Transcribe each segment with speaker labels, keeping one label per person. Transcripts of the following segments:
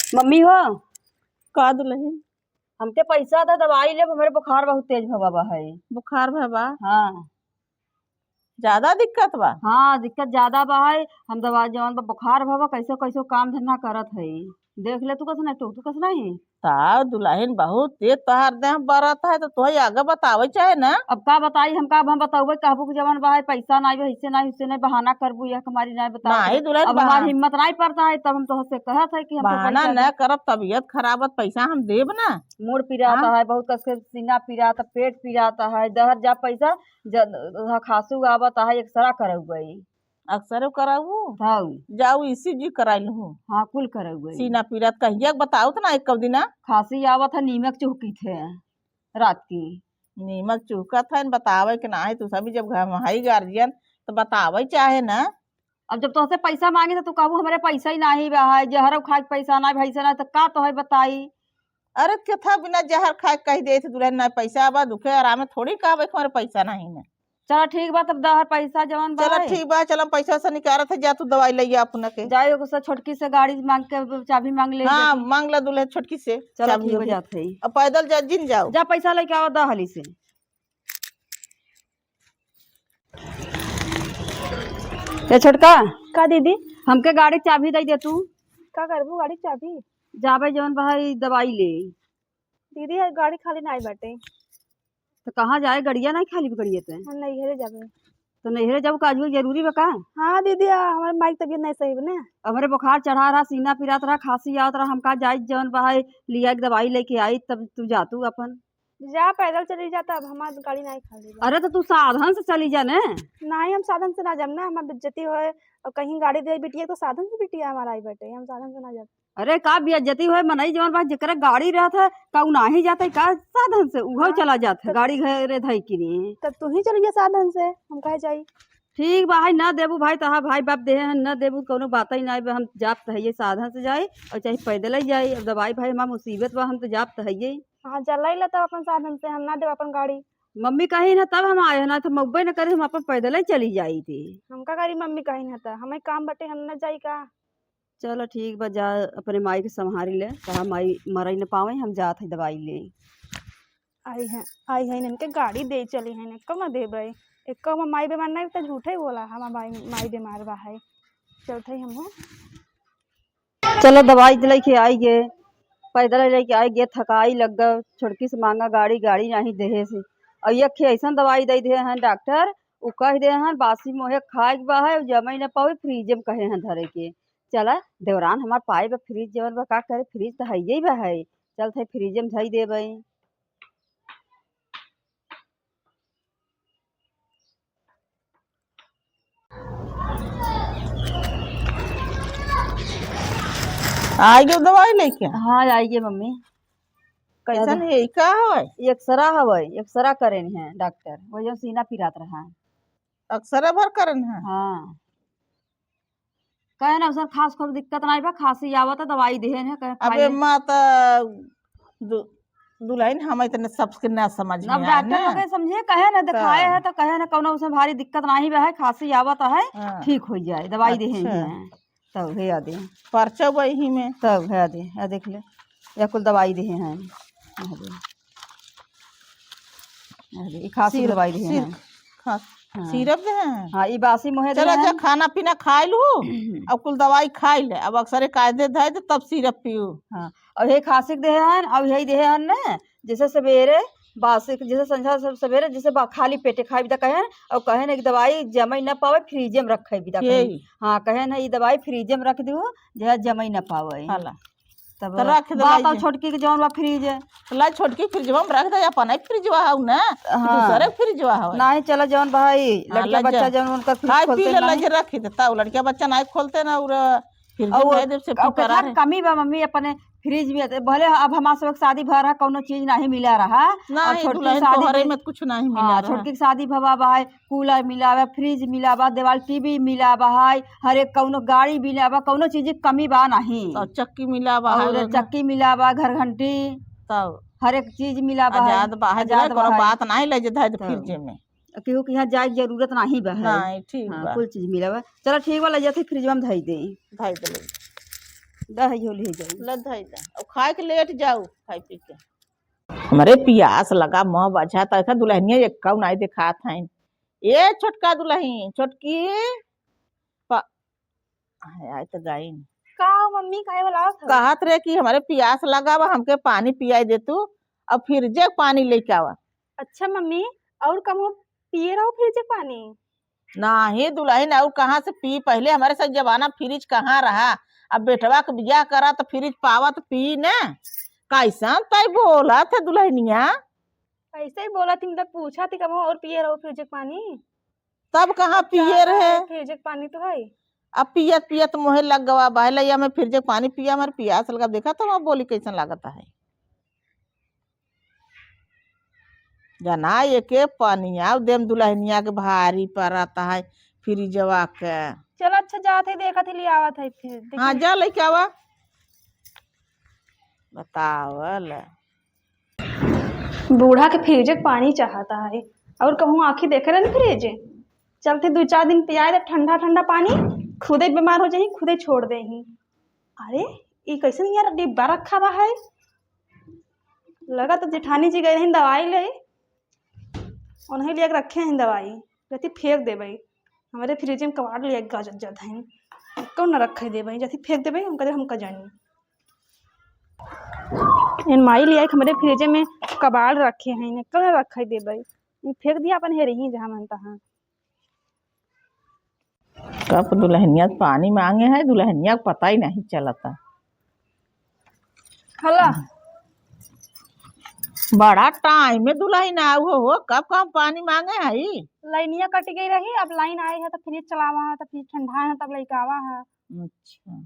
Speaker 1: Mummy हो
Speaker 2: का दुल्हन?
Speaker 1: हमके पैसा था दवाई ले मेरे बुखार बहुत तेज भवा है।
Speaker 2: बुखार भबा?
Speaker 1: हाँ
Speaker 2: ज्यादा दिक्कत बा?
Speaker 1: हाँ दिक्कत ज्यादा बा है। हम दवा जवन बा बुखार भवा कैसे कैसे काम धंधा करत है। देख ले तू कस नहीं तू कस नहीं।
Speaker 2: ता दुल्हन बहुत तेज तहार देह बरत है तो तुही आगे बतावे चाहे ना।
Speaker 1: अब का बताई हम बताऊबे कहबू कि जवन बा है पैसा नहीं हिस्से नहीं हिस्से नहीं बहाना करबू या हमारी नहीं बताओ
Speaker 2: नहीं दुल्हन
Speaker 1: अब हमारी हिम्मत नहीं पड़ता है तब हम तो से कहत है कि हमको
Speaker 2: बहाना
Speaker 1: पैसा
Speaker 2: न करब, तबीयत खराब है पैसा हम देब ना।
Speaker 1: मूड पिराता
Speaker 2: हाँ?
Speaker 1: है बहुत कस के सीना पिराता पेट पिराता है दहर जा पैसा खांसू आवत है एक्सरा करौबई।
Speaker 2: अक्सर कराऊ
Speaker 1: हाँ
Speaker 2: जाऊ ईसीजी कराई लहू।
Speaker 1: हाँ कुल करौबई।
Speaker 2: सीना पीरत कहिया बताओ तो ना एक कब दिना।
Speaker 1: खांसी आवत है नीमक चुहकी थे रात की।
Speaker 2: नीमक चूका था बतावे कि ना तू सभी जब घर में हई गार्जियन तो बतावे चाहे ना।
Speaker 1: अब जब तुहसे पैसा मांगे तो तू कहबू हमारे पैसा ही नहीं बा है जहर खाए के पैसा ना भैसा ना तो का तो है बताई।
Speaker 2: अरे कथा बिना जहर खाए कह दे दुल्हन ना पैसा बा दुखे आराम थोड़ी कहबे कि हमारे पैसा नहीं है।
Speaker 1: चलो ठीक बा तब दहर पैसा जवन बा
Speaker 2: चलो
Speaker 1: है।
Speaker 2: ठीक बा, चलो पैसा से निकालत है जा तू दवाई ले अपने के।
Speaker 1: जाए उससे छोटकी से गाड़ी मांग के चाबी मांग ले
Speaker 2: हाँ
Speaker 1: जाके।
Speaker 2: मांग ला दुल्हन छोटकी से
Speaker 1: चलो
Speaker 2: चाबी
Speaker 1: ठीक हो
Speaker 2: होगी।
Speaker 1: जाते ही
Speaker 2: अब पैदल जा जिन जाओ।
Speaker 1: जा पैसा लेके आओ दहली से। ये छोटका
Speaker 3: का दीदी?
Speaker 1: हमके गाड़ी के चाबी दे दे तू।
Speaker 3: का करबू गाड़ी के चाबी?
Speaker 1: जाबे जवन भाई दवाई ले।
Speaker 3: दीदी यार गाड़ी खाली नहीं बाटे।
Speaker 1: तो कहाँ जाए गड़िया नहीं खाली गड़िए ते
Speaker 3: हम नहीं हेरे जाबे।
Speaker 1: तो नहरे जब काजू जरूरी बा का।
Speaker 3: हाँ दीदी हमारे माइक तबीयत नहीं सही बने।
Speaker 1: हमारे बुखार चढ़ा रहा सीना पिरात रहा खांसी आवत रहा हमका जाए जवन भाई लिया के दवाई लेके आई तब तू जा तू अपन।
Speaker 3: जा पैदल चली जाता अब हमारी गाड़ी नहीं खाली बा।
Speaker 1: अरे तो तू साधन से चली जा ने।
Speaker 3: नहीं हम साधन से ना जाब ना हमारी बेइज्जती होए और कहीं गाड़ी दे बिटिया तो साधन से बिटिया हमारा आई बैठे हम साधन से ना जाब।
Speaker 1: अरे का बेइज्जती होए मनई जवन भाई जेकरा गाड़ी रहत है का उ नाही जाता है का साधन से उहो
Speaker 3: हाँ,
Speaker 1: चला जात है गाड़ी घरे धई की नहीं।
Speaker 3: तब तू ही चली जा साधन से हम कहे जाई।
Speaker 1: ठीक बा भाई न देबू भाई तहा भाई बाप दे न देबू कोनो बात ही नहीं हम जाप तो है साधन से जाए और चाहे पैदल ही जाए अब दवाई भाई हमार मुसीबत बा हम तो जाप तो है।
Speaker 3: हाँ चल ला तब अपन साधन से हम ना देव अपन गाड़ी।
Speaker 1: मम्मी कही ना तब हम आए ना तो मब्बे न करे हम अपन पैदल ही चली जाई थी।
Speaker 3: हमका गाड़ी मम्मी कहीं ना था हमें काम बटे हम ना जाई का।
Speaker 1: चलो ठीक बा जा अपने माई के संभारी ले कहा माई मरई न पावे हम जात है दवाई ले।
Speaker 3: आई है इनके गाड़ी दे चली है कब दे भाई एक माई बीमार नहीं तो झूठे ही बोला हम माई बीमार बा है चौथे ही हम।
Speaker 1: चलो दवाई लेके आइए पैदल लेके आइए थकाई लग गए छोटकी से मांगा गाड़ी गाड़ी नहीं देहे से और ये ऐसा दवाई दे दे हैं डॉक्टर उ कह दे हैं बासी मोहे खाए के बा है जमे न पावे फ्रिज में कहे हैं धरे के। चला देवरान हमार पाए बा फ्रिज जवन बा का करे फ्रिज तो है ही बा है चल थे फ्रिज में धई देबे।
Speaker 2: आई गयो दवाई लेके।
Speaker 1: हाँ आइए मम्मी।
Speaker 2: कैसन है का है?
Speaker 1: एक्सरा हवे एक्सरा करे हैं डॉक्टर वो जो सीना पिरात रहा।
Speaker 2: अक्सर भर करन है।
Speaker 1: हाँ कहे ना सर खास खूब दिक्कत नहीं बा खांसी आवत दवाई देहन है कहे
Speaker 2: अबे माता दुल्हन हम इतने सबके ना समझ में
Speaker 1: अब
Speaker 2: आए
Speaker 1: डॉक्टर
Speaker 2: ना।
Speaker 1: लोग समझे कहे ना दिखाए है तो कहे ना कोनो उसमें भारी दिक्कत नहीं बा है खांसी आवत है
Speaker 2: हाँ।
Speaker 1: ठीक हो जाए दवाई देहन
Speaker 2: अच्छा।
Speaker 1: है तब है दे
Speaker 2: पर्चा वही में
Speaker 1: तब है दे या देख ले या कुल दवाई देहे हैं खांसी दवाई देहे हैं।
Speaker 2: हाँ। सिरप दे हैं।
Speaker 1: हाँ ई बासी मोहे दे
Speaker 2: चलो
Speaker 1: हैं।
Speaker 2: अच्छा खाना पीना खाई लू अब कुल दवाई खाई ले अब अक्सर कायदे धाय तो तब सिरप पियो।
Speaker 1: हाँ और ये खांसी के देहे हैं अब यही देहे हैं ना जैसे सवेरे बासी जैसे संझा सब सवेरे जैसे खाली पेटे खाए भी कहे और कहे ना कि दवाई जमई न पावे फ्रीजे में रखे भी
Speaker 2: यही।
Speaker 1: हाँ कहे ना ये दवाई फ्रीजे में रख दू जो जमई न पावे
Speaker 2: हाला
Speaker 1: तब
Speaker 2: तो रख दे
Speaker 1: बात और छोटकी के जौन बा फ्रीज है
Speaker 2: ला छोटकी फ्रिजवा में रख दे अपन फ्रिजवा हौ ना
Speaker 1: हाँ।
Speaker 2: दूसरे फ्रिजवा हौ
Speaker 1: नहीं चलो जौन भाई
Speaker 2: हाँ,
Speaker 1: लड़का बच्चा जौन उनका फ्रिज
Speaker 2: खाए पी
Speaker 1: खोलते
Speaker 2: ले
Speaker 1: नहीं।
Speaker 2: लज रखी देता लड़का बच्चा नहीं खोलते ना और फिर
Speaker 1: और
Speaker 2: भी देव से करा है।
Speaker 1: कमी बा मम्मी अपने फ्रिज में भले अब हमारे सब शादी भर रहा कोनो चीज नहीं मिला रहा और
Speaker 2: नहीं
Speaker 1: छोटकी
Speaker 2: दुल्हन
Speaker 1: शादी
Speaker 2: तोहरे
Speaker 1: में
Speaker 2: में कुछ नहीं मिला
Speaker 1: हाँ
Speaker 2: रहा।
Speaker 1: छोटकी शादी भवा बा है कूलर मिला बा फ्रिज मिला बा देवाल टीवी मिला बा है हर एक कौनो गाड़ी मिला बा कौनो चीज की कमी बा नहीं
Speaker 2: तो चक्की मिला बा
Speaker 1: और चक्की मिला बा घर घंटी
Speaker 2: तब
Speaker 1: हर एक चीज मिला बा है
Speaker 2: आजाद बाहर
Speaker 1: आजाद
Speaker 2: कोनो
Speaker 1: बा है।
Speaker 2: बात नहीं ले जाए फ्रिज में
Speaker 1: केहू के यहाँ जाए के जरूरत नहीं बा है
Speaker 2: नहीं ठीक
Speaker 1: हाँ
Speaker 2: बा
Speaker 1: कुल चीज मिला बा चलो ठीक बा ले जाते फ्रिज में धई दे
Speaker 2: धाई दे
Speaker 1: दही हो ले जाई।
Speaker 2: लधाई दा और खाए के लेट जाऊ खाई पी के। हमारे प्यास लगा मुँह बजा तक दुल्हनिया एक कौ नहीं दिखात है। ए छोटका दुल्हन छोटकी आय तो गई
Speaker 3: का हो मम्मी काहे बोलावत हो?
Speaker 2: कहत रहे कि हमारे प्यास लगा बा हमके पानी पियाई दे तू अब फिर जे पानी लेके आवा।
Speaker 3: अच्छा मम्मी और कम हो पिए रहो फिर से पानी।
Speaker 2: नहीं दुल्हन और कहाँ से पी पहले हमारे साथ जमाना फ्रिज कहाँ रहा। अब बेटवा के बियाह करा तो फ्रिज पावा तो पी न कैसा तय बोला थे दुल्हनिया।
Speaker 3: ऐसे ही बोला थी मतलब पूछा थी कम हो और पिए रहो फिर से पानी।
Speaker 2: तब कहाँ पिए रहे
Speaker 3: फिर से पानी तो है।
Speaker 2: अब पियत पियत मोहे लग गवा बहलैया में फिर जे पानी पिया हमारे प्यास लगा देखा तो वहाँ बोली कैसा लागता है जना एके पनिया देम दुल्हनिया के भारी पड़ता है फ्रिजवा के।
Speaker 3: चलो अच्छा जाते देखा थी ले आवा था फिर
Speaker 2: हाँ जा लेके आवा बतावल।
Speaker 3: बूढ़ा के फ्रिज के पानी चाहता है और कहूँ आँखी देखे रहे फ्रिज चलते 2-4 दिन पियाए दे ठंडा ठंडा पानी खुदे बीमार हो जाही खुदे छोड़ दे ही। अरे ये कैसे नहीं यार डिब्बा रखा हुआ है लगा तो जेठानी जी गए रही दवाई ले उन्हें लिए रखे हैं दवाई जैसे फेंक देवे हमारे फ्रिज में कबाड़ लिए गजत जद है कौन न रखे देवे जैसे फेंक देवे हम कहते हमका जानी इन माई लिया हमारे फ्रिज में कबाड़ रखे हैं इन्हें कौन रखे देवे फेंक दिया अपन हेरे ही जहाँ मनता है।
Speaker 2: कब दुल्हनिया पानी मांगे है दुल्हनिया को पता ही नहीं चलता।
Speaker 3: हला
Speaker 2: बड़ा टाइम में दुल्हन आऊ हो कब कब पानी मांगे है
Speaker 3: लाइनिया कट गई रही अब लाइन आई है तो फ्रिज चलावा है तो फ्रिज ठंडा है तब लइका आवा है।
Speaker 2: अच्छा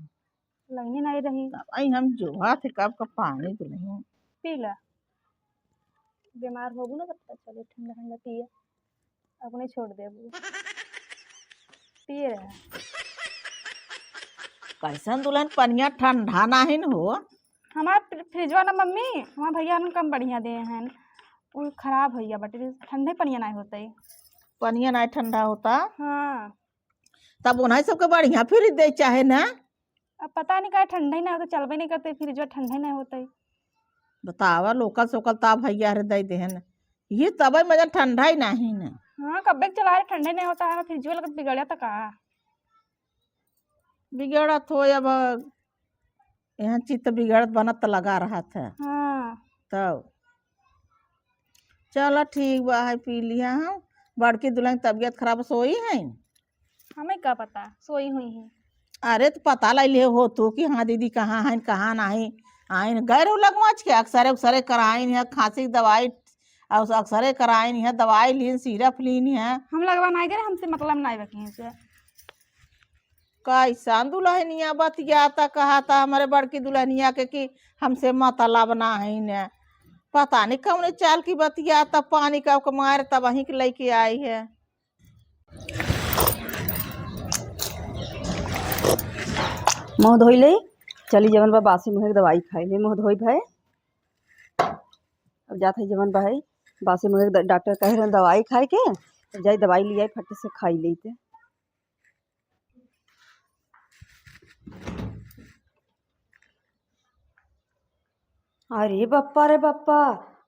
Speaker 3: लाइने नहीं रही
Speaker 2: तब आई हम जोहा थे कब का पानी दुल्हन
Speaker 3: पी ला बीमार होगू ना पता चले ठंडा ठंडा पिए अपने छोड़ दे पिए रहे
Speaker 2: कैसन दुल्हन पनिया ठंडा नहीं हो।
Speaker 3: हमारे फ्रिजवा ना मम्मी हमारे भैया ने कम बढ़िया दे हैं वो खराब भैया बटे ठंडे पनिया नहीं होते
Speaker 2: पनिया नहीं ठंडा होता।
Speaker 3: हाँ
Speaker 2: तब उन्हें सबके बढ़िया फिर दे चाहे ना
Speaker 3: अब पता नहीं क्या ठंडा ही नहीं होता चलबे नहीं करते फ्रिजवा ठंडा ही नहीं होते।
Speaker 2: बतावा लोकल सोकल ता भैया रे दे देहन ये तब मजा ठंडा ही नहीं ना।
Speaker 3: हाँ कब्बे चला रहे ठंडा ही नहीं होता है फ्रिजवा लगा बिगड़या तो कहा
Speaker 2: बिगड़त हो अब यहाँ चित्त बिगड़त बनत तो लगा रहा था।
Speaker 3: हाँ
Speaker 2: तब चलो ठीक बा है पी लिया हम बड़की दुल्हन की तबीयत खराब सोई है
Speaker 3: हमें क्या पता सोई हुई है।
Speaker 2: अरे तो पता ला लिए हो तू कि हाँ दीदी कहाँ है कहाँ नहीं आइन गए रहो लगवाच के अक्सरे उक्सरे कराइन है खांसी की दवाई और अक्सरे कराइन है दवाई लीन सिरप लीन है।
Speaker 3: हम लगवा नहीं करे हमसे मतलब नहीं रखे से
Speaker 2: कैसा दुल्हनिया बतियाता कहा था हमारे बड़की दुल्हनिया के कि हमसे मतलब ना है न पता नहीं कौन चाल की बतियाता पानी का मारे तब वहीं के लेके आई है।
Speaker 1: मुँह धोई ले चली जवन बा बासी मुँह के दवाई खाई ले मुँह धोई भाई अब जाते जवन भाई बासी मुँह के डॉक्टर कह रहे दवाई खाए के जाई दवाई लिया फट से खाई लेते। अरे बप्पा रे बप्पा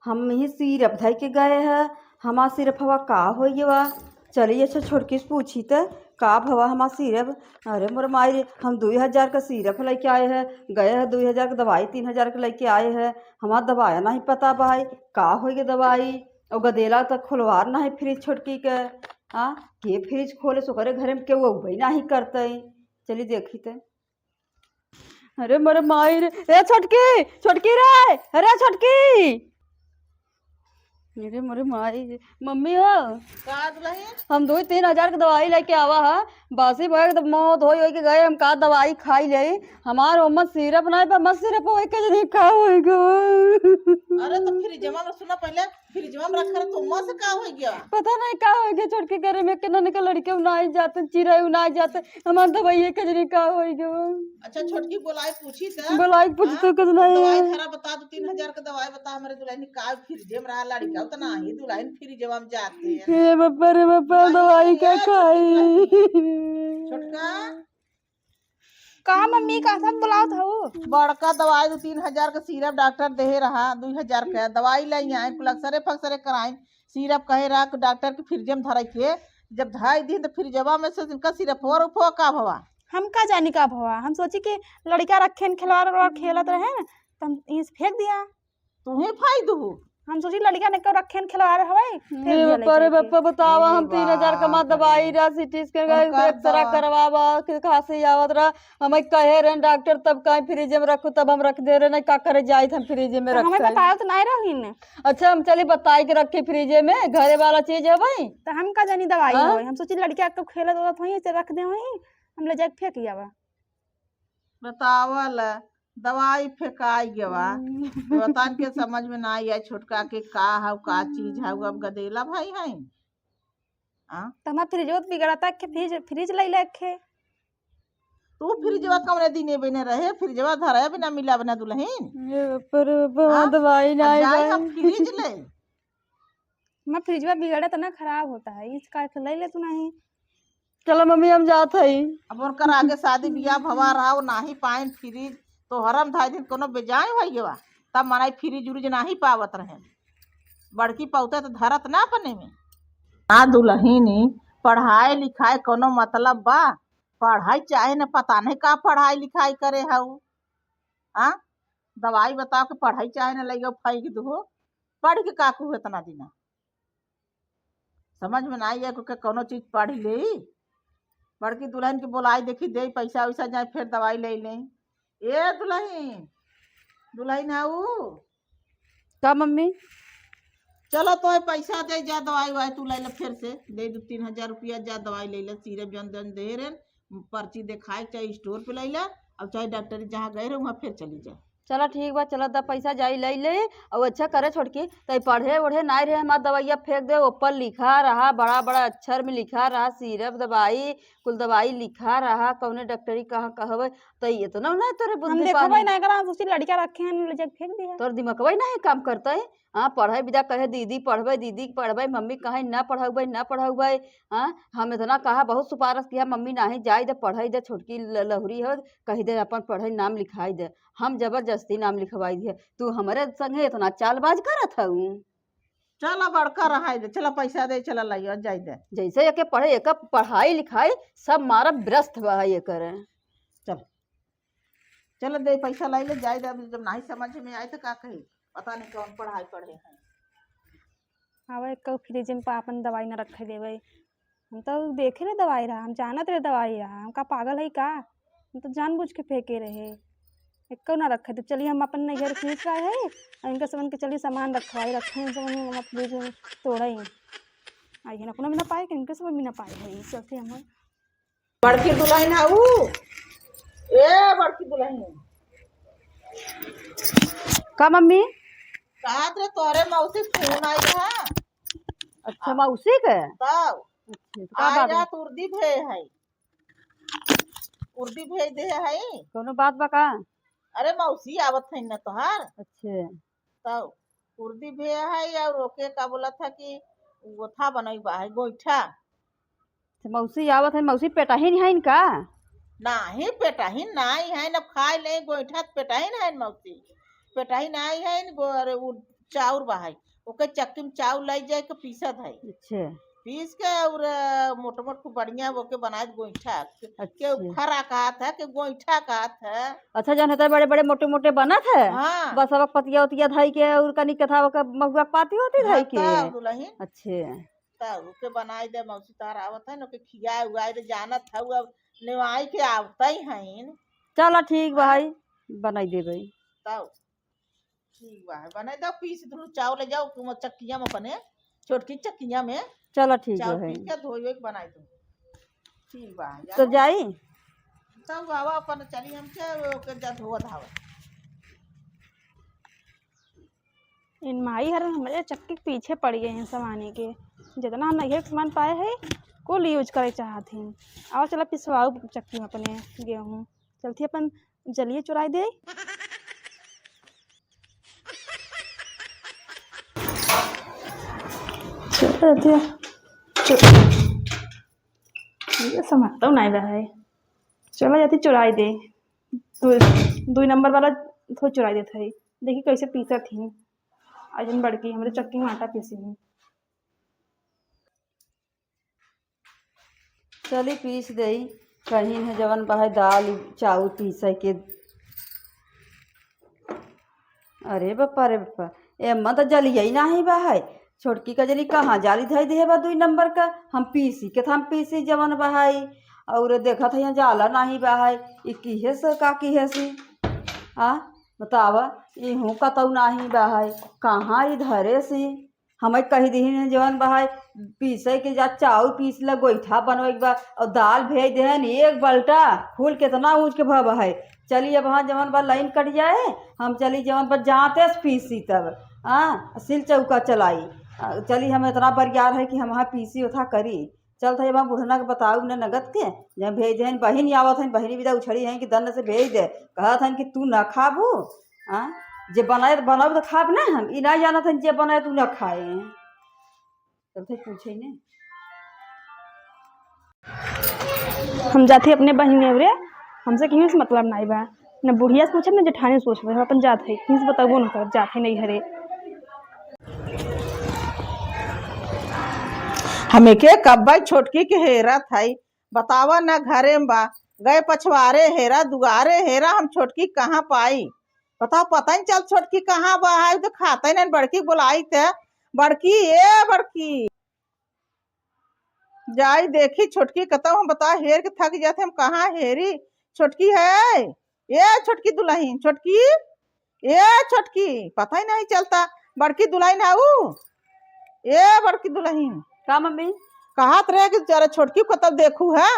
Speaker 1: हम ही सिरप धई के गए है हमार सिरप हवा का हो वा चलिए अच्छा छोटकी से पूछी तो का भवा हमार सिरप। अरे मोर माई हम 2000 का सिरप लेके आए हैं गए हैं 2000 का दवाई 3000 का लेके आए हैं हमार दवाया नहीं पता भाई का होगी दवाई और गदेला तक खुलवार नहीं फ्रिज छोटकी के हाँ के फ्रिज खोले सो करे घर में के वो भाई नहीं करते चलिए देखी थे। अरे मोर माई रे छोटकी छोटकी रे अरे छोटकी अरे मोरे माई मम्मी हो हम 2-3 हजार की दवाई लेके आवा है बासी भर तो मौत हो के गए हम का दवाई खाई ले हमार उम्र सिरप नहीं पर मत सिरप हो के नहीं का होएगा।
Speaker 2: अरे तो फिर जमा में सुना पहले फिर जमा में रखकर तो उम्र से का हो गया
Speaker 1: पता नहीं का हो गया छोड़ के करे में के नने के लड़के उनाई जाते चिड़ै उनाई जाते हमार दवाई के नहीं का होएगा।
Speaker 2: अच्छा छोटकी बोलाई पूछी था
Speaker 1: बोलाई पूछ तो कुछ नहीं
Speaker 2: दवाई खरा बता दो 3000 का दवाई बता हमारे दुल्हन का फिर जेम रहा लड़का उतना ही दुल्हन फिर जमा में जाते हैं।
Speaker 1: हे बप्पा रे बप्पा दवाई का खाई
Speaker 2: छोटका
Speaker 3: का मम्मी का सब बुलाओ था वो
Speaker 2: बड़का दवाई 2-3 हजार का सिरप डॉक्टर दे रहा 2 हजार का दवाई लाई आए कुल अक्सरे फक्सरे कराए सिरप कहे रहा कि डॉक्टर के फ्रिज में धराई के जब धराई दी तो फ्रिजवा में से इनका सिरप और उपो का भवा
Speaker 3: हम का जानी का भवा हम सोची कि लड़का रखे खिलवाड़ खेलत रहे न तो हम इस फेंक दिया
Speaker 2: तुम्हें फायदू
Speaker 3: हम सोची लड़का ने रखे खिलवाड़ हवाई फेंक दिया
Speaker 1: पर
Speaker 3: लड़का के।
Speaker 1: बप्पा बतावा हम
Speaker 2: हे
Speaker 1: 3,000 कमा
Speaker 2: बाप
Speaker 1: दवाई
Speaker 2: रे।
Speaker 1: रहा सिटी स्कैन
Speaker 2: और
Speaker 1: का
Speaker 2: कर
Speaker 1: एक्सरा
Speaker 2: दवा।
Speaker 1: करवावा कि खांसी आवत रहा हमें कहे रहे डॉक्टर तब कहीं फ्रिज में रखो तब हम रख दे रहे नहीं का करे जाई हम फ्रिज में
Speaker 3: तो हमें
Speaker 1: रख
Speaker 3: बताया तो नहीं रही ने
Speaker 1: अच्छा हम चली बताई के रखे फ्रिज में घरे वाला चीज है भाई
Speaker 3: तो हम का जानी दवाई
Speaker 1: हाँ?
Speaker 3: होई हम सोची लड़का को खेलत होत वहीं से रख दे वहीं हम ले जाके फेंक आवा
Speaker 2: बतावल दवाई फेंकाई गवा बतान के समझ में ना आई छोटका के का चीज है अब गदेला भाई है
Speaker 3: तो हमारा फ्रिज बिगड़ता के फ्रिज ले लेके
Speaker 2: तू फ्रिजवा कमरे दिने बिने रहे फ्रिजवा धरा बिना मिला बिना दुल्हन
Speaker 1: पर
Speaker 2: हाँ?
Speaker 1: दवाई
Speaker 2: अब
Speaker 1: नहीं
Speaker 2: जाए
Speaker 1: भाई
Speaker 2: हम फ्रिज ले
Speaker 3: हमारा फ्रिजवा बिगड़ा तो ना खराब होता है इस कार ले ले तू नहीं
Speaker 1: चलो मम्मी हम जात हई
Speaker 2: अब उनकर आगे शादी बियाह भवा रहा वो नाही पाइन फ्रिज तो हरम धाई दिन कोनो बेजाय भइया तब मनाई फ्रिज उरिज नाही पावत रहे बड़की पौता तो धरत ना अपने में ना दुल्हनी पढ़ाई लिखाई कोनो मतलब बा पढ़ाई चाहे न पता नहीं का पढ़ाई लिखाई करे हऊ आ दवाई बताओ कि पढ़ाई चाहे न लगे फेंक दो पढ़ के काकू इतना दिन समझ में ना आई है कि कोनो चीज पढ़ ले बड़की दुल्हन के बोलाई देखी दे पैसा वैसा जाए फिर दवाई ले लें ए दुल्हन दुल्हन हाउ
Speaker 1: का मम्मी
Speaker 2: चलो तो पैसा दे जा दवाई वाई तू ले ले फिर से दे 2-3 हजार रुपया जा दवाई ले ले सिरप जन जन दे रहे पर्ची दिखाए चाहे स्टोर पे ले ले अब चाहे डॉक्टर जहाँ गए रहे वहाँ फिर चली जाए
Speaker 1: चलो ठीक बा चलो द पैसा जाई ले ले और अच्छा करे छोटकी तो पढ़े वढ़े नहीं रहे हमारा दवाइया फेंक दे ऊपर लिखा रहा बड़ा बड़ा अक्षर में लिखा रहा सिरप दवाई कुल दवाई लिखा रहा कौने डॉक्टरी कहाँ कहवे तो ये तो ना तोरे
Speaker 3: हम
Speaker 1: बुद्धि
Speaker 3: देखो
Speaker 1: पानी
Speaker 3: भाई नहीं करा सोची लड़का रखे हैं ले जाके फेंक दिया
Speaker 1: तोर दिमागवा नहीं काम करता है हाँ पढ़े विदा कहे दीदी पढ़बे मम्मी कहे ना पढ़ाऊबे हाँ हम इतना कहा बहुत सिफारिश किया मम्मी नहीं जाई दे पढ़ाई दे छोटकी लहुरी हो कही दे अपन पढ़ाई नाम लिखाई दे हम जबरदस्ती नाम लिखवाई दिए तू हमारे संगे इतना चालबाज करत हूँ
Speaker 2: चलो बड़का रहा दे चलो पैसा दे चलो लाइयो जाई दे
Speaker 1: जैसे एक पढ़े एक पढ़ाई लिखाई सब मारा व्यस्त बा ये करे
Speaker 2: चल चलो दे पैसा लाई ले जाए दे अब जब नहीं समझ में आए तो का कही पता नहीं कौन पढ़ाई पढ़े हैं
Speaker 3: हाँ एक फ्रिज में अपन दवाई न रखे देवे हम तो देखे रहे दवाई रहा हम जानत रहे दवाई रहा हम का पागल है का हम तो जानबूझ के फेंके रहे एक ना रखे तो चलिए हम अपन नैहर फ्रिज का है और इनका समझ के चलिए सामान रखवाई रखे हैं सब हम फ्रिज में तोड़ा ही आई है अपना भी ना पाए कि इनके सब भी ना पाए है चलते हम
Speaker 2: बड़की दुल्हन है ऊ ए बड़की दुल्हन
Speaker 1: का मम्मी
Speaker 2: कहा रे तोरे मौसी फोन आई है
Speaker 1: अच्छा मौसी के
Speaker 2: तब
Speaker 1: का
Speaker 2: आई
Speaker 1: बात
Speaker 2: रात उर्दी भेज है उर्दी भेज दे है
Speaker 1: कोनो बात बा का
Speaker 2: अरे मौसी आवत है न तोहार
Speaker 1: अच्छे
Speaker 2: तब उर्दी भेज है और रोके का बोला था कि वो था बनई बा है गोईठा
Speaker 1: मौसी आवत है मौसी पेटाहिन है इनका
Speaker 2: नाही पेटाहिन नाही है न खाए ले गोईठा पेटाहिन है मौसी पेटाहिन आई है न अरे वो चाउर बा है ओके चक्की में चाउर लाई जाए के पीसत है
Speaker 1: अच्छे
Speaker 2: पीस के और मोट मोट को बढ़िया वो के बनाए गोईठा के
Speaker 1: अच्छा
Speaker 2: खरा कहत है कि गोईठा कहत है
Speaker 1: अच्छा जन होता है बड़े बड़े मोटे मोटे बनत है
Speaker 2: हाँ
Speaker 1: बस अब पतिया उतिया धाई के और कनी कथा महुआ पाती होती धाई के
Speaker 2: तब दुल्हन
Speaker 1: अच्छे
Speaker 2: तब ओके बनाई दे मौसी तार आवत है न के खिया उगाए दे जानत है अब नेवाई के आवत ही हैं
Speaker 1: चलो ठीक भाई बनाई देबे
Speaker 2: तब ठीक बा बनाई दो पीस दो चावल ले जाओ तुम चक्किया में अपने छोटकी चक्किया में
Speaker 1: चलो ठीक
Speaker 2: चावल
Speaker 1: है
Speaker 2: पीस के धोइयो के बनाई दो ठीक बा
Speaker 1: तो जाई
Speaker 2: तब बाबा अपन चली हम के ओके जा धोवा धावा
Speaker 3: इन माई हर हमारे चक्की के पीछे पड़ गए हैं सामाने के जितना हम नैहर सामान पाए है कुल यूज करे चाहते हैं और चला पिसवाओ चक्की में अपने गेहूँ चलती अपन जलिए चुराई दे ये समझता नहीं रहा है चला जाती चुराई दे दो नंबर वाला थोड़ा चुरा देता है। देखी कैसे पीसा थी आज बड़की हमारे चक्की में आटा पीसी हूँ।
Speaker 1: चली पीस दई कहीं है जवन बहाय दाल चाउर पीसे के। अरे बप्पा रे बप्पा, एम्मा तो जलिया ही नहीं बहाय। छोटकी का जली कहाँ जाली धई दे बा 2 नंबर का। हम पीसी के हम पीसी जवन बहाई और देखा था यहाँ जाला नहीं बहाय। ई की से का की है सी आ बतावा इहूँ कतौ नहीं बहाय कहाँ ई धरे सी। हमें कही दी जवन बहाय पीसे के जा चाउर पीस ल गोईठा बनवे के बा और दाल भेज देहन 1 बल्टा फूल कितना ऊँच के भव है। चली अब हाँ जवन बा लाइन कट जाए हम चली जवन पर जाते पीसी तब सिल चौका चलाई। चली हम इतना बरियार है कि हम वहाँ पीसी उठा करी। चल था वहाँ बुढ़ना के बताऊ न नगद के जब भेज देहन बहिन आवत हन बहिनी विदा उछड़ी हैं कि दन से भेज दे कहत हन कि तू न खाबू जे बनाए बनाओ तो खाब ना। हम ई नहीं जानत हन जे बनाए तू न खाए। चलते पूछे ने
Speaker 3: हम जाते अपने बहन रे हमसे कहीं से मतलब नहीं बा न बुढ़िया से पूछे न जेठानी से पूछबे हम अपन जात है कहीं से बताबो न कर जाते नहीं हरे।
Speaker 2: हमें के कब्बई छोटकी के हेरा थाई बतावा न घरे में बा गए पछवारे हेरा दुआरे हेरा हम छोटकी कहाँ पाई बताओ। पता नहीं चल छोटकी कहाँ बा है तो खाता ही नहीं। बड़की बुलाई थे बड़की ए बड़की जाई देखी छोटकी कता हम बता हेर के थक जाते हम कहाँ हेरी छोटकी है ये छोटकी दुल्हन छोटकी ये छोटकी पता ही नहीं चलता। बड़की दुल्हन है वो ये बड़की दुल्हन
Speaker 1: का मम्मी
Speaker 2: कहात रहे कि जरा छोटकी को तब देखू है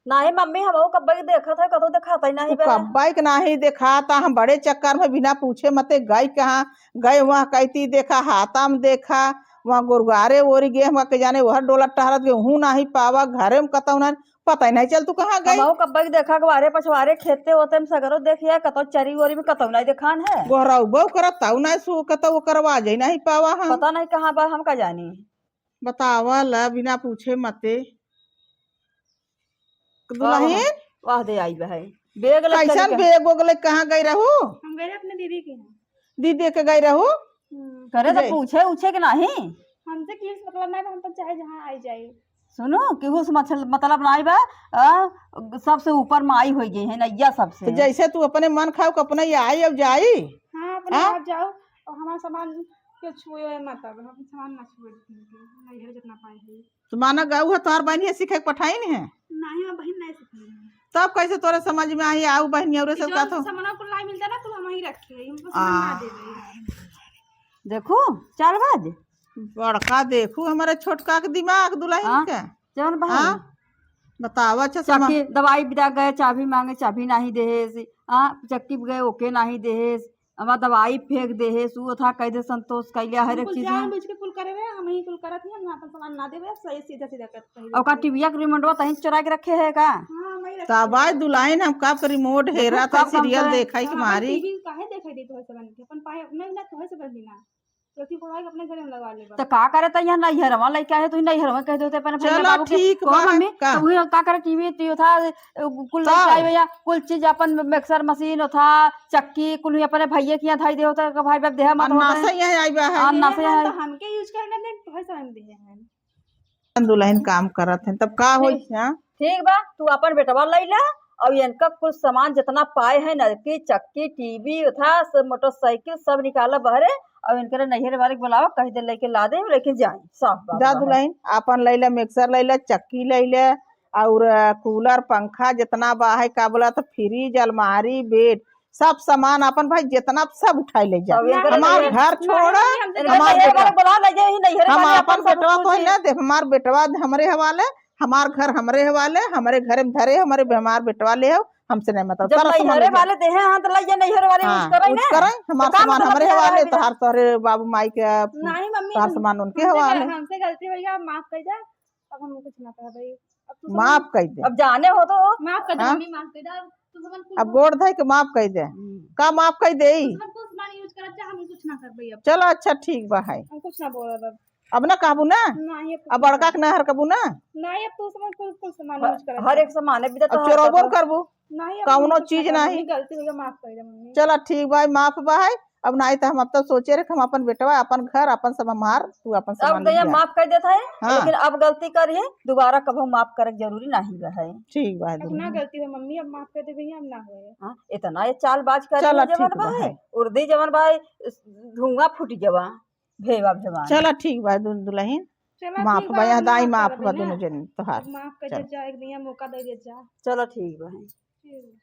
Speaker 1: नहीं मम्मी हम कब्बई देखा था कतो दिखाता ही नहीं बे।
Speaker 2: कब्बाई के नहीं देखा था हम बड़े चक्कर में बिना पूछे मते गई कहाँ गए वहाँ कहती देखा हाथा में देखा वहाँ गुरुगारे ओरी गे हम के जाने वह डोला टहरत गे हूँ नहीं पावा घरे में कतौ न पता ही नहीं चल तू कहाँ गई।
Speaker 1: हम कब्बई देखा गवारे पछवारे खेते होते हम सगरो देखिए कतो चरी वरी में कतो नहीं दिखान है।
Speaker 2: गोहराऊ बहु करत ताऊ नहीं सू कतौ वो करवा जाई नहीं पावा हम
Speaker 1: पता नहीं कहाँ बा हम का जानी।
Speaker 2: बतावा ला बिना पूछे मते दुल्हन
Speaker 1: वाह दे आई बे बेग लग
Speaker 2: कैसन बेग ओगले कहाँ गई रहू
Speaker 3: हम गए अपने दीदी के यहाँ।
Speaker 2: दीदी के गई रहू
Speaker 1: करे तो पूछे उछे के नहीं
Speaker 3: हमसे किस मतलब नहीं हम तो चाहे जहाँ आई जाए।
Speaker 1: सुनो केहू से मतलब नहीं बा सबसे ऊपर माई हो गई है नैया सबसे।
Speaker 2: तो जैसे तू अपने मन खाओ अपने आई अब जाई
Speaker 3: हाँ अपने आप जाओ और हमारा सामान के छुए मत अब हम सामान ना छुए नहीं है जितना पाए है।
Speaker 2: तो माना गाऊ है तोहर बहनी सीखे के पठाई नहीं है
Speaker 3: नहीं मैं बहन नहीं सकती
Speaker 2: तब कैसे तोरे समझ में आई आऊ बहनी और सब का तो
Speaker 3: सामान को नहीं मिलता ना तो हम ही रखे हमको सामान ना दे रही।
Speaker 1: देखो 4 बज
Speaker 2: बड़का देखू हमारे छोटका के दिमाग दुल्हन के
Speaker 1: जवन भाई
Speaker 2: बतावा अच्छा
Speaker 1: चक्की दवाई बिदा गए चाबी मांगे चाबी नहीं देहेस चक्की गए ओके नहीं देहेस हमारा दवाई फेंक देहेस उ था कह दे संतोष कैलिया हर एक चीज
Speaker 3: जान बुझ के कुल करे हम ही कुल करत नहीं हम अपन सामान ना देवे सही सीधा सीधा करत
Speaker 1: और का टीविया के रिमोटवा तहीं चुरा के रखे है का।
Speaker 3: हां हम ही
Speaker 2: तबाय दुल्हन हम कब रिमोट हेरा था सीरियल देखा कि मारी
Speaker 3: टीवी काहे देखाई देत हो सब के अपन पाए अपने ना तो है सब बिना क्योंकि कोई अपने घर में लगा ले
Speaker 1: तो का करे त यहाँ नहीं हरवा लइका है तू नहीं हरवा कह देते अपन
Speaker 2: चलो ठीक बा
Speaker 1: मम्मी
Speaker 2: का
Speaker 1: तू का करे टीवी तो था कुल लइका भैया कुल चीज अपन मिक्सर मशीन था चक्की कुल अपने भैया के यहाँ धाई दे होता भाई बाप देह मत
Speaker 2: अन्ना से यही आई बा है
Speaker 1: अन्ना से
Speaker 3: तो हमके यूज करने दे तो है सब दे हैं
Speaker 2: दुल्हन काम करत है तब का होई हां
Speaker 1: ठीक बा तू अपन बेटवा लई ला और इनका कुल सामान जितना पाए है नलकी चक्की टीवी था सब मोटरसाइकिल सब निकाला बहरे और इनके नैहर वाले बुलावा कह दे लेके ला दे लेके जाए साफ
Speaker 2: जा दुल्हन अपन लैला मिक्सर लैला चक्की लैला और कूलर पंखा जितना बा है का बोला तो फ्रिज अलमारी बेड सब सामान अपन भाई जितना सब उठाई ले जा हमार घर छोड़ा हमार बेटा
Speaker 1: बुला ले जाए नैहर
Speaker 2: हम
Speaker 1: वाले
Speaker 2: अपन बेटवा तो ना दे हमार बेटवा हमरे हवाले हमार घर हमरे हवाले हमारे घर में धरे हमारे हमार बेटवा ले हो हमसे नहीं मतलब
Speaker 1: जब नैहर वाले दे हैं हां तो ले जा नैहर वाले यूज करई ना
Speaker 2: करे हमार सामान हमरे हवाले तो हर तोरे बाबू माई के
Speaker 3: नहीं मम्मी
Speaker 2: तार सामान उनके हवाले
Speaker 3: हमसे गलती हो गया माफ कर दे अब हम कुछ ना कर भाई अब तू
Speaker 2: माफ कर दे
Speaker 1: अब जाने हो तो
Speaker 3: माफ कर दे मम्मी माफ कर दे तू सामान
Speaker 2: अब गोड़ धई के माफ कर दे का माफ कर दे
Speaker 3: कुछ सामान यूज करत जा हम कुछ ना कर भाई अब
Speaker 2: चलो अच्छा ठीक बा है
Speaker 3: हम कुछ ना बोल अब
Speaker 2: अब ना कहबू ना,
Speaker 3: नहीं
Speaker 2: अब बड़का के ना हरकबू ना,
Speaker 3: नहीं अब तू समझ कुल सामान यूज कर
Speaker 1: हर एक सामान भी
Speaker 2: अब चोरबो करबू
Speaker 3: नहीं अब
Speaker 2: कौनो
Speaker 3: हमसे
Speaker 2: चीज
Speaker 3: छाता,
Speaker 2: नहीं।
Speaker 3: मम्मी गलती हो गई माफ कर दे मम्मी।
Speaker 2: चलो ठीक भाई, माफ भाई। अब नहीं तो हम अब तो सोचे रहे हम अपन बेटवा अपन घर अपन सब हमार, तू अपन
Speaker 1: अब
Speaker 2: सामान
Speaker 1: गया
Speaker 2: लिया।
Speaker 1: माफ कर देता है,
Speaker 2: हाँ।
Speaker 1: लेकिन अब गलती करिए दोबारा कभी माफ करे जरूरी नहीं है।
Speaker 2: ठीक भाई
Speaker 3: अब ना गलती हुई मम्मी, अब माफ कर दे भैया, अब ना होए।
Speaker 1: हाँ, इतना ये चालबाज कर
Speaker 2: चलो
Speaker 1: जवन
Speaker 2: ठीक बा
Speaker 1: भाई,
Speaker 2: है।
Speaker 1: उर्दी जवन भाई धुआं फूट जवा भेवा भेवान।
Speaker 2: चलो ठीक भाई दुल्हन,
Speaker 3: चलो
Speaker 2: माफ
Speaker 3: ठीक
Speaker 2: भाई
Speaker 3: बा, अब
Speaker 2: दाई
Speaker 3: माफ
Speaker 2: माफ
Speaker 3: कर
Speaker 2: बा
Speaker 3: दे ना,
Speaker 2: दोनों जन तोहार।
Speaker 3: अब माफ कर
Speaker 2: चल
Speaker 3: दे जा, एक भैया मौका दे दे जा।
Speaker 1: चलो ठीक बा।
Speaker 3: ठीक।